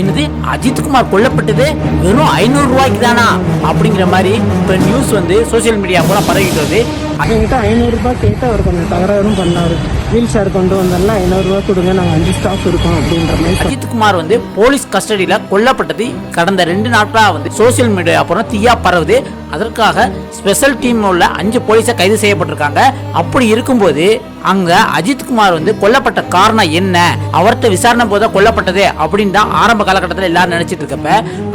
என்னது அஜித்குமார் கொல்லப்பட்டது வெறும் 500 ரூபாய்க்கு தானா அப்படிங்கிற மாதிரி இப்போ நியூஸ் வந்து சோசியல் மீடியா கூட பரவிட்டு வருது. என்கிட்ட 500 ரூபாய் கேட்டு அவர் கொஞ்சம் தகராறும் பண்ணார். வீல் சேர் கொண்டு வந்தாலும் 500 ரூபாய் கொடுங்க, நாங்கள் 5 ஸ்டாஃப் இருக்கோம் அப்படின்ற மாதிரி. அஜித்குமார் வந்து போலீஸ் கஸ்டடியில் கொல்லப்பட்டது கடந்த 2 நாட்களாக வந்து சோசியல் மீடியா அப்புறம் தீயா பரவுது. அதற்காக ஸ்பெஷல் டீம் உள்ள 5 போலீஸை கைது செய்யப்பட்டிருக்காங்க. அப்படி இருக்கும்போது அங்க அஜித்குமார் வந்து கொல்லப்பட்ட காரணம் என்ன, அவர்கிட்ட விசாரணை போத கொல்லப்பட்டது அப்படின்னு தான் ஆரம்ப காலகட்டத்தில் எல்லாரும் நினைச்சிட்டு இருக்கப்ப,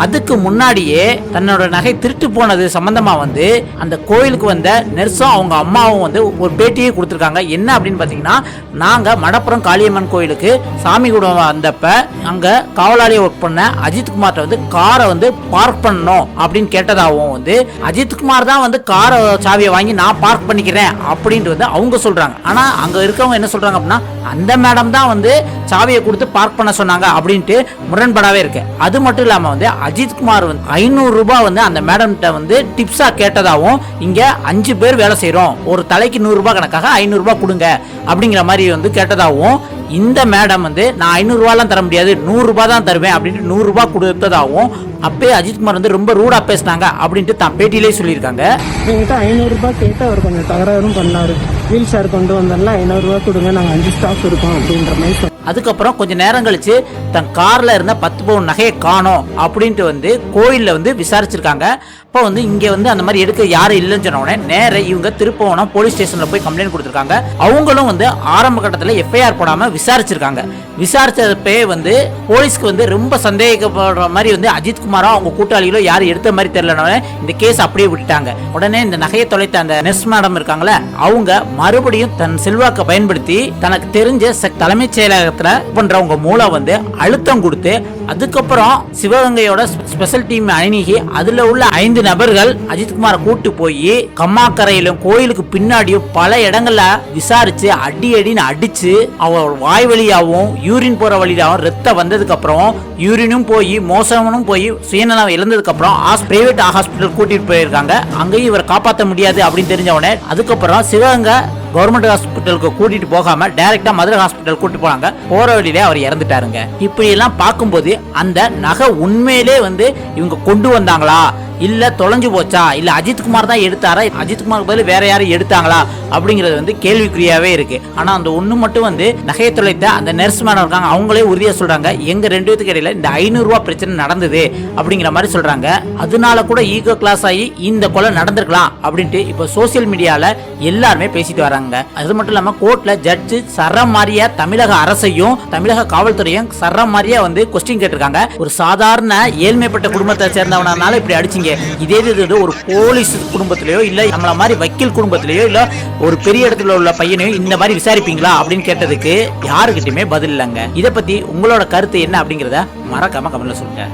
அதுக்கு முன்னாடியே தன்னோட நகை திருட்டு போனது சம்பந்தமா வந்து அந்த கோயிலுக்கு வந்த நர்ஸும் அவங்க அம்மாவும் வந்து ஒரு பேட்டியே கொடுத்துருக்காங்க. என்ன அப்படின்னு பாத்தீங்கன்னா, நாங்க மடப்புறம் காளியம்மன் கோயிலுக்கு சாமி கூட வந்தப்ப அங்க காவலாளியை ஒர்க் பண்ண அஜித்குமார்ட்ட வந்து காரை வந்து பார்க் பண்ணணும் அப்படின்னு கேட்டதாகவும் வந்து அஜித்குமார் தான் வந்து காரை சாவியை வாங்கி நான் பார்க் பண்ணிக்கிறேன் அப்படின்ட்டு வந்து அவங்க சொல்றாங்க. ஆனா அங்க இருக்கவங்க என்ன சொல்றாங்க அப்படின்னா, அந்த மேடம் தான் வந்து சாவியை கொடுத்து பார்க் பண்ண சொன்னாங்க அப்படின்ட்டு முரண்படாவே இருக்கு. அது மட்டும் இல்லாம வந்து அஜித்குமார் வந்து 500 ரூபாய் வந்து அந்த மேடம்கிட்ட வந்து டிப்ஸா கேட்டதாகவும், இங்க 5 பேர் வேலை செய்யறோம், ஒரு தலைக்கு 100 ரூபாய் கணக்காக 500 ரூபாய் கொடுங்க அப்படிங்கிற மாதிரி வந்து கேட்டதாகவும், இந்த மேடம் வந்து நான் 500 ரூபாய்லாம் தர முடியாது, 100 ரூபாய் தான் தருவேன் அப்படின்ட்டு 100 ரூபாய் கொடுத்ததாகவும் அப்பே அஜித்குமார் வந்து ரொம்ப ரூடா பேசினாங்க அப்படின்ட்டு தான் பேட்டியிலே சொல்லியிருக்காங்க. என்கிட்ட 500 ரூபாய் கேட்டு அவர் கொஞ்சம் தகராறும் பண்ணார். வீல் சேர் கொண்டு வந்தாலும் 500 ரூபாய் கொடுங்க, நாங்கள் 5 ஸ்டாஃப் இருக்கோம் அப்படின்ற மாதிரி. அதுக்கப்புறம் கொஞ்சம் நேரம் கழிச்சு தன் கார்ல இருந்த 10 பவுன் நகையை காணோம் அப்படின்ட்டு வந்து கோயில்ல வந்து விசாரிச்சிருக்காங்க. அப்போ வந்து இங்க வந்து அந்த மாதிரி எடுக்க யாரும் இல்லைன்னு சொன்ன உடனே நேர இவங்க திருப்பவனம் போலீஸ் ஸ்டேஷன்ல போய் கம்ப்ளைண்ட் கொடுத்துருக்காங்க. அவங்களும் வந்து ஆரம்ப கட்டத்தில் எஃப்ஐஆர் போடாம விசாரிச்சிருக்காங்க. விசாரிச்சப்பே வந்து போலீஸ்க்கு வந்து ரொம்ப சந்தேகப்படுற மாதிரி வந்து அஜித்குமாரோ அவங்க கூட்டாளிகளோ யாரும் எடுத்த மாதிரி தெரியலன்னு இந்த கேஸ் அப்படியே விட்டுட்டாங்க. உடனே இந்த நகையை தொலைத்த அந்த நெஸ் மேடம் இருக்காங்களே, அவங்க மறுபடியும் தன் செல்வாக்கை பயன்படுத்தி தனக்கு தெரிஞ்ச தலைமைச் செயலகத்துல பண்றவங்க மூலம் வந்து அழுத்தம் கொடுத்து, அதுக்கப்புறம் சிவகங்கையோட ஸ்பெஷல் டீம் அணிகி அதுல உள்ள 5 நபர்கள் அஜித்குமாரை கூட்டு போய் கம்மாக்கரையிலும் கோயிலுக்கு பின்னாடியும் பல இடங்கள்ல விசாரிச்சு அடின்னு அடிச்சு அவர் வாய் வழியாவும் யூரின் போற வழியாவும் ரத்தம் வந்ததுக்கு அப்புறம் யூரினும் போய் மோசமும் போய் சுயநலம் இழந்ததுக்கு அப்புறம் பிரைவேட் ஹாஸ்பிட்டல் கூட்டிட்டு போயிருக்காங்க. அங்கேயும் இவரை காப்பாற்ற முடியாது அப்படின்னு தெரிஞ்ச உடனே அதுக்கப்புறம் சிவகங்கை கவர்மெண்ட் ஹாஸ்பிட்டலுக்கு கூட்டிட்டு போகாம டைரக்டா மதுரை ஹாஸ்பிட்டல் கூட்டிட்டு போனாங்க. போற வழியிலே அவர் இறந்துட்டாருங்க. இப்படி எல்லாம் பார்க்கும்போது அந்த நகை உண்மையிலே வந்து இவங்க கொண்டு வந்தாங்களா, இல்ல தொலைஞ்சு போச்சா, இல்ல அஜித்குமார் தான் எடுத்தாரா, அஜித்குமாருக்கு பதில் வேற யாரும் எடுத்தாங்களா அப்படிங்கிறது வந்து கேள்விக்குறியாவே இருக்கு. ஆனா அந்த ஒண்ணு மட்டும் வந்து நகையை தொலைத்த அந்த நர்ஸ் மேடம் இருக்காங்க, அவங்களே உறுதியா சொல்றாங்க, எங்க 2 பேத்துக்கு இடையில இந்த 500 ரூபாய் பிரச்சனை நடந்தது அப்படிங்கிற மாதிரி சொல்றாங்க. அதனால கூட ஈகோ கிளாஸ் ஆகி இந்த கொலை நடந்திருக்கலாம் அப்படின்ட்டு இப்ப சோசியல் மீடியால எல்லாருமே பேசிட்டு வராங்க. அது மட்டும் இல்லாம கோர்ட்ல ஜட்ஜு சரமாரியா தமிழக அரசையும் தமிழக காவல்துறையும் சரமாரியா வந்து கொஸ்டின் கேட்டிருக்காங்க. ஒரு சாதாரண ஏழ்மைப்பட்ட குடும்பத்தை சேர்ந்தவனால இப்படி அடிச்சீங்க, இதே இது ஒரு போலீஸ் குடும்பத்திலேயோ இல்ல நம்மள மாதிரி வக்கீல் குடும்பத்திலேயோ இல்ல ஒரு பெரிய இடத்துல உள்ள பையனையும் இந்த மாதிரி விசாரிப்பீங்களா அப்படின்னு கேட்டதுக்கு யாருக்கிட்டுமே பதில் இல்லைங்க. இதை பத்தி உங்களோட கருத்து என்ன அப்படிங்கறத மறக்காம கமெண்ட்ல சொல்லுங்க.